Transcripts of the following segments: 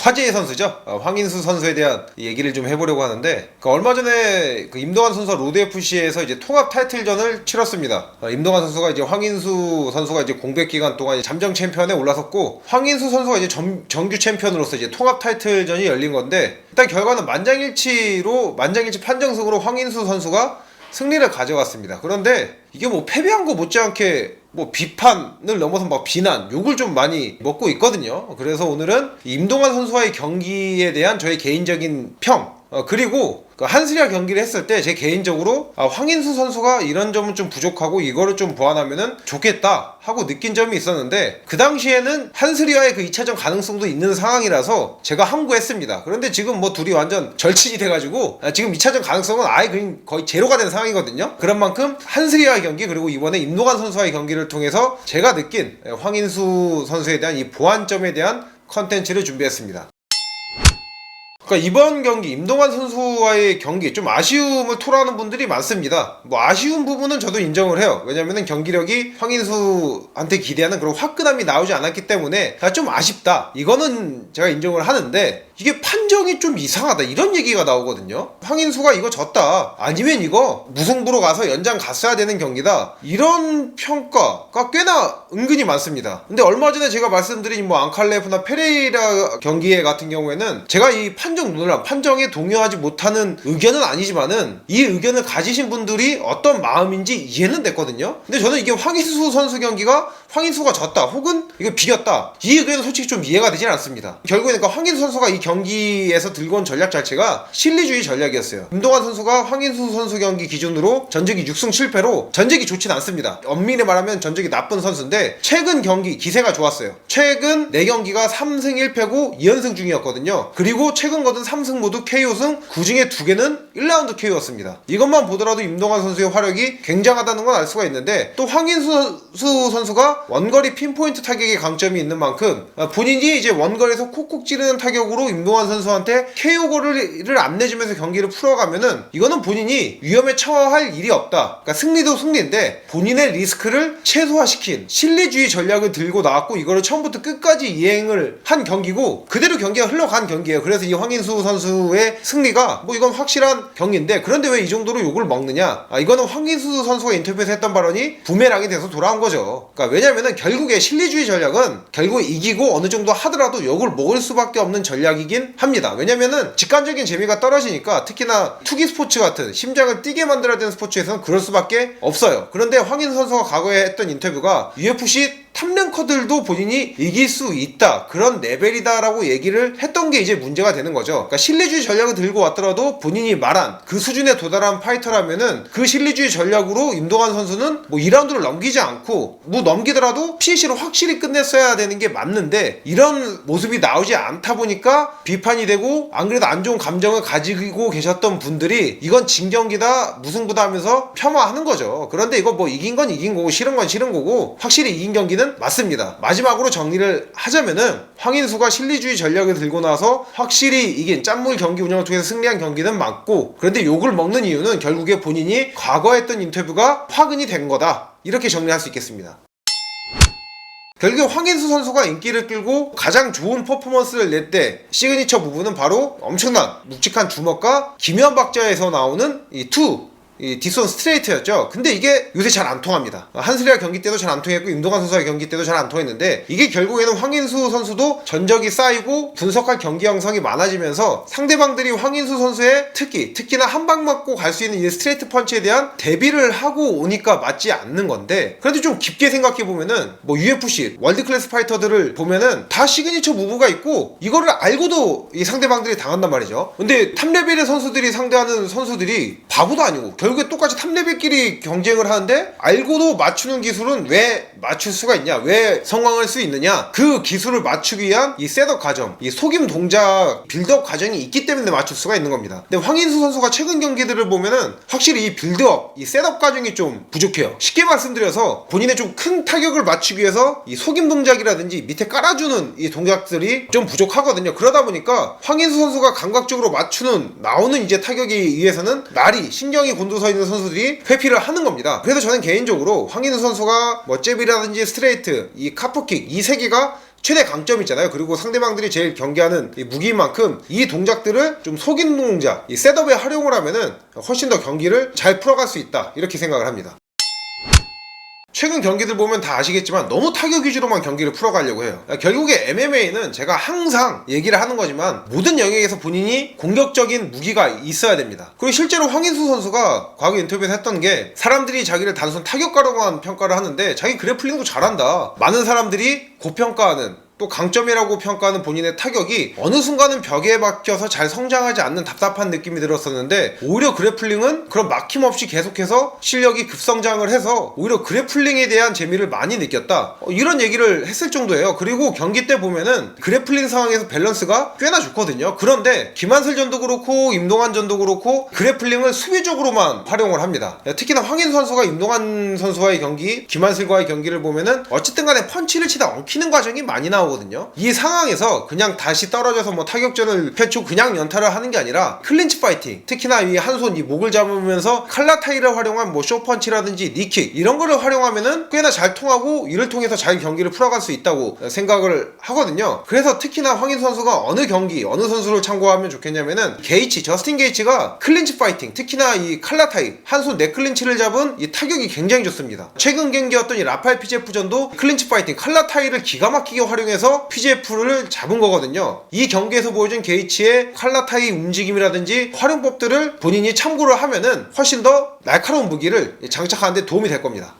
화제의 선수죠. 황인수 선수에 대한 얘기를 좀 해보려고 하는데, 얼마 전에 임동환 선수가 로드FC에서 이제 통합 타이틀전을 치렀습니다. 임동환 선수가 이제 황인수 선수가 이제 공백 기간 동안 잠정 챔피언에 올라섰고, 황인수 선수가 이제 정규 챔피언으로서 이제 통합 타이틀전이 열린 건데, 일단 결과는 만장일치 판정승으로 황인수 선수가 승리를 가져갔습니다. 그런데 이게 뭐 패배한 거 못지않게 뭐 비판을 넘어서 막 비난, 욕을 좀 많이 먹고 있거든요. 그래서 오늘은 임동환 선수와의 경기에 대한 저의 개인적인 평, 그리고 한스리와 경기를 했을 때 제 개인적으로 황인수 선수가 이런 점은 좀 부족하고 이거를 좀 보완하면은 좋겠다 하고 느낀 점이 있었는데, 그 당시에는 한스리와의 그 2차전 가능성도 있는 상황이라서 제가 함구했습니다. 그런데 지금 뭐 둘이 완전 절친이 돼가지고 지금 2차전 가능성은 아예 거의 제로가 된 상황이거든요. 그런 만큼 한스리와의 경기, 그리고 이번에 임동환 선수와의 경기를 통해서 제가 느낀 황인수 선수에 대한 이 보완점에 대한 컨텐츠를 준비했습니다. 그러니까 이번 경기 임동환 선수와의 경기 좀 아쉬움을 토로하는 분들이 많습니다. 뭐 아쉬운 부분은 저도 인정을 해요. 왜냐면은 경기력이 황인수한테 기대하는 그런 화끈함이 나오지 않았기 때문에 좀 아쉽다, 이거는 제가 인정을 하는데, 이게 판정이 좀 이상하다 이런 얘기가 나오거든요. 황인수가 이거 졌다, 아니면 이거 무승부로 가서 연장 갔어야 되는 경기다, 이런 평가가 꽤나 은근히 많습니다. 근데 얼마 전에 제가 말씀드린 뭐 앙칼레프나 페레이라 경기 같은 경우에는 제가 이 판정에 동의하지 못하는 의견은 아니지만은 이 의견을 가지신 분들이 어떤 마음인지 이해는 됐거든요. 근데 저는 이게 황인수 선수 경기가 황인수가 졌다 혹은 이거 비겼다, 이 의견은 솔직히 좀 이해가 되진 않습니다. 결국에는 황인수 선수가 이 경기에서 들고 온 전략 자체가 실리주의 전략이었어요. 임동환 선수가 황인수 선수 경기 기준으로 전적이 6승 7패로 전적이 좋진 않습니다. 엄밀히 말하면 전적이 나쁜 선수인데, 최근 경기 기세가 좋았어요. 최근 4경기가 3승 1패고 2연승 중이었거든요. 그리고 최근 거둔 3승 모두 KO승, 그중에 2개는 1라운드 KO였습니다. 이것만 보더라도 임동환 선수의 화력이 굉장하다는 걸 알 수가 있는데, 또 황인수 선수가 원거리 핀포인트 타격의 강점이 있는 만큼 본인이 이제 원거리에서 콕콕 찌르는 타격으로 임동환 선수한테 KO를 안 내주면서 경기를 풀어가면은 이거는 본인이 위험에 처할 일이 없다. 그러니까 승리도 승리인데 본인의 리스크를 최소화시킨 실리주의 전략을 들고 나왔고, 이거를 처음부터 끝까지 이행을 한 경기고 그대로 경기가 흘러간 경기예요. 그래서 이 황인수 선수의 승리가 뭐 이건 확실한 경기인데, 그런데 왜 이 정도로 욕을 먹느냐, 이거는 황인수 선수가 인터뷰에서 했던 발언이 부메랑이 돼서 돌아온 거죠. 그러니까 왜냐면은 결국에 실리주의 전략은 결국 이기고 어느 정도 하더라도 욕을 먹을 수밖에 없는 전략이긴 합니다. 왜냐면은 직관적인 재미가 떨어지니까, 특히나 투기 스포츠 같은 심장을 뛰게 만들어야 되는 스포츠에서는 그럴 수밖에 없어요. 그런데 황인수 선수가 과거에 했던 인터뷰가 UFC 탑랭커들도 본인이 이길 수 있다, 그런 레벨이다 라고 얘기를 했던 게 이제 문제가 되는 거죠. 그러니까 실리주의 전략을 들고 왔더라도 본인이 말한 그 수준에 도달한 파이터라면은 그 실리주의 전략으로 임동환 선수는 뭐 2라운드를 넘기지 않고, 뭐 넘기더라도 피니시로 확실히 끝냈어야 되는 게 맞는데, 이런 모습이 나오지 않다 보니까 비판이 되고, 안 그래도 안 좋은 감정을 가지고 계셨던 분들이 이건 진경기다 무승부다 하면서 폄하하는 거죠. 그런데 이거 뭐 이긴 건 이긴 거고 싫은 건 싫은 거고, 확실히 이긴 경기는 맞습니다. 마지막으로 정리를 하자면은 황인수가 실리주의 전략을 들고 나서 확실히 이긴 짠물 경기 운영을 통해서 승리한 경기는 맞고, 그런데 욕을 먹는 이유는 결국에 본인이 과거에 했던 인터뷰가 화근이 된 거다, 이렇게 정리할 수 있겠습니다. 결국에 황인수 선수가 인기를 끌고 가장 좋은 퍼포먼스를 낼 때 시그니처 부분은 바로 엄청난 묵직한 주먹과 기묘한 박자에서 나오는 이 뒷손 스트레이트였죠. 근데 이게 요새 잘 안 통합니다. 한스리와 경기 때도 잘 안 통했고, 임동환 선수와의 경기 때도 잘 안 통했는데, 이게 결국에는 황인수 선수도 전적이 쌓이고 분석할 경기 형성이 많아지면서 상대방들이 황인수 선수의 특히나 한 방 맞고 갈 수 있는 이 스트레이트 펀치에 대한 대비를 하고 오니까 맞지 않는 건데, 그래도 좀 깊게 생각해보면은 뭐 UFC 월드클래스 파이터들을 보면은 다 시그니처 무브가 있고, 이거를 알고도 이 상대방들이 당한단 말이죠. 근데 탑레벨의 선수들이 상대하는 선수들이 바보도 아니고 결국에 똑같이 탑레벨끼리 경쟁을 하는데, 알고도 맞추는 기술은 왜 맞출 수가 있냐, 왜 성공할 수 있느냐, 그 기술을 맞추기 위한 이 셋업 과정, 이 속임 동작 빌드업 과정이 있기 때문에 맞출 수가 있는 겁니다. 근데 황인수 선수가 최근 경기들을 보면은 확실히 이 빌드업, 이 셋업 과정이 좀 부족해요. 쉽게 말씀드려서 본인의 좀 큰 타격을 맞추기 위해서 이 속임 동작이라든지 밑에 깔아주는 이 동작들이 좀 부족하거든요. 그러다 보니까 황인수 선수가 감각적으로 나오는 이제 타격에 의해서는 날이 신경이 곤두서 있는 선수들이 회피를 하는 겁니다. 그래서 저는 개인적으로 황인수 선수가 뭐 잽이라든지 스트레이트, 이 카프킥, 이 세 개가 최대 강점이 있잖아요. 그리고 상대방들이 제일 경계하는 이 무기인 만큼 이 동작들을 좀 속이는 동작, 이 셋업에 활용을 하면은 훨씬 더 경기를 잘 풀어갈 수 있다, 이렇게 생각을 합니다. 최근 경기들 보면 다 아시겠지만 너무 타격 위주로만 경기를 풀어가려고 해요. 결국에 MMA는 제가 항상 얘기를 하는 거지만 모든 영역에서 본인이 공격적인 무기가 있어야 됩니다. 그리고 실제로 황인수 선수가 과거 인터뷰에서 했던 게, 사람들이 자기를 단순 타격가로만 평가를 하는데 자기 그래플링도 잘한다, 많은 사람들이 고평가하는, 또 강점이라고 평가하는 본인의 타격이 어느 순간은 벽에 박혀서 잘 성장하지 않는 답답한 느낌이 들었었는데, 오히려 그래플링은 그런 막힘없이 계속해서 실력이 급성장을 해서 오히려 그래플링에 대한 재미를 많이 느꼈다, 이런 얘기를 했을 정도예요. 그리고 경기 때 보면은 그래플링 상황에서 밸런스가 꽤나 좋거든요. 그런데 김한슬 전도 그렇고 임동환 전도 그렇고 그래플링을 수비적으로만 활용을 합니다. 특히나 황인수 선수가 임동환 선수와의 경기, 김한슬과의 경기를 보면은 어쨌든 간에 펀치를 치다 엉키는 과정이 많이 나오거든요. 이 상황에서 그냥 다시 떨어져서 뭐 타격전을 펼치고 그냥 연타를 하는 게 아니라 클린치 파이팅, 특히나 이 한 손 이 목을 잡으면서 칼라타이를 활용한 뭐 쇼펀치라든지 니킥, 이런 거를 활용하면은 꽤나 잘 통하고 이를 통해서 잘 경기를 풀어갈 수 있다고 생각을 하거든요. 그래서 특히나 황인수 선수가 어느 경기 어느 선수를 참고하면 좋겠냐면은 저스틴 게이츠가 클린치 파이팅, 특히나 이 칼라타이, 한 손 넥클린치를 잡은 이 타격이 굉장히 좋습니다. 최근 경기였던 이 라파엘 피제프전도 클린치 파이팅, 칼라타이를 기가 막히게 활용해서 PJF를 잡은 거거든요. 이 경기에서 보여준 게이츠의 칼라타이 움직임이라든지 활용법들을 본인이 참고를 하면은 훨씬 더 날카로운 무기를 장착하는 데 도움이 될 겁니다.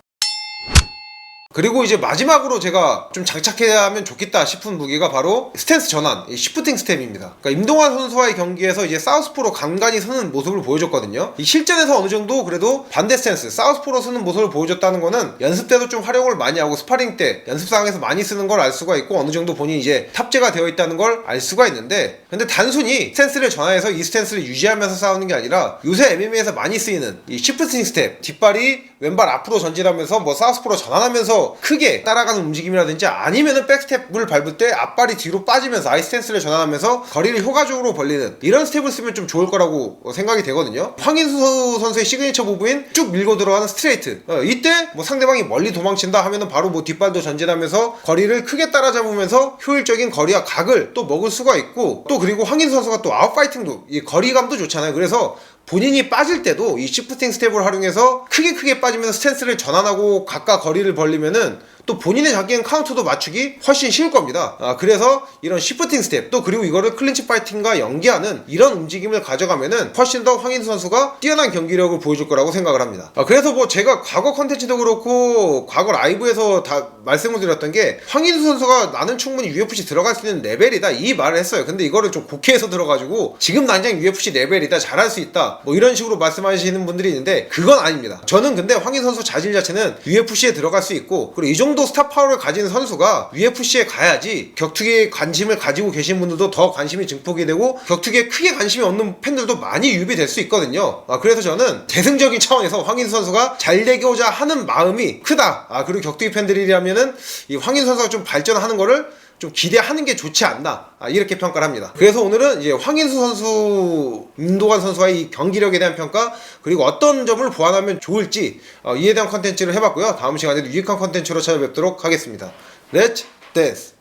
그리고 이제 마지막으로 제가 좀 장착해야 하면 좋겠다 싶은 무기가 바로 스탠스 전환, 시프팅 스텝입니다. 그러니까 임동환 선수와의 경기에서 이제 사우스포로 간간히 서는 모습을 보여줬거든요. 이 실전에서 어느 정도 그래도 반대 스탠스, 사우스포로 서는 모습을 보여줬다는 거는 연습 때도 좀 활용을 많이 하고 스파링 때 연습상에서 많이 쓰는 걸 알 수가 있고, 어느 정도 본인이 이제 탑재가 되어 있다는 걸 알 수가 있는데, 근데 단순히 스탠스를 전환해서 이 스탠스를 유지하면서 싸우는 게 아니라 요새 MMA에서 많이 쓰이는 이 시프팅 스텝, 뒷발이 왼발 앞으로 전진하면서 뭐 사우스포로 전환하면서 크게 따라가는 움직임이라든지, 아니면은 백스텝을 밟을 때 앞발이 뒤로 빠지면서 아이 스탠스를 전환하면서 거리를 효과적으로 벌리는 이런 스텝을 쓰면 좀 좋을 거라고 생각이 되거든요. 황인수 선수의 시그니처 부분인 쭉 밀고 들어가는 스트레이트, 이때 뭐 상대방이 멀리 도망친다 하면은 바로 뭐 뒷발도 전진하면서 거리를 크게 따라잡으면서 효율적인 거리와 각을 또 먹을 수가 있고, 또 그리고 황인수 선수가 또 아웃파이팅도 이 거리감도 좋잖아요. 그래서 본인이 빠질 때도 이 시프팅 스텝을 활용해서 크게 빠지면서 스탠스를 전환하고 각각 거리를 벌리면은 또 본인의 자기엔 카운터도 맞추기 훨씬 쉬울 겁니다. 그래서 이런 시프팅 스텝, 또 그리고 이거를 클린치 파이팅과 연계하는 이런 움직임을 가져가면은 훨씬 더 황인수 선수가 뛰어난 경기력을 보여줄 거라고 생각을 합니다. 그래서 뭐 제가 과거 컨텐츠도 그렇고 과거 라이브에서 다 말씀을 드렸던 게, 황인수 선수가 나는 충분히 UFC 들어갈 수 있는 레벨이다, 이 말을 했어요. 근데 이거를 좀 곡해해서 들어가지고 지금 당장 UFC 레벨이다, 잘할 수 있다, 뭐 이런 식으로 말씀하시는 분들이 있는데 그건 아닙니다. 저는 근데 황인수 선수 자질 자체는 UFC에 들어갈 수 있고, 그리고 이 정도 스타 파워를 가진 선수가 UFC에 가야지 격투기에 관심을 가지고 계신 분들도 더 관심이 증폭이 되고 격투기에 크게 관심이 없는 팬들도 많이 유입이 될 수 있거든요. 그래서 저는 대승적인 차원에서 황인수 선수가 잘 되고자 하는 마음이 크다. 그리고 격투기 팬들이라면은 이 황인수 선수가 좀 발전하는 거를 좀 기대하는 게 좋지 않나, 이렇게 평가를 합니다. 그래서 오늘은 이제 황인수 선수, 임동환 선수와의 이 경기력에 대한 평가, 그리고 어떤 점을 보완하면 좋을지 이에 대한 컨텐츠를 해봤고요. 다음 시간에도 유익한 컨텐츠로 찾아뵙도록 하겠습니다. 렛츠 댄스!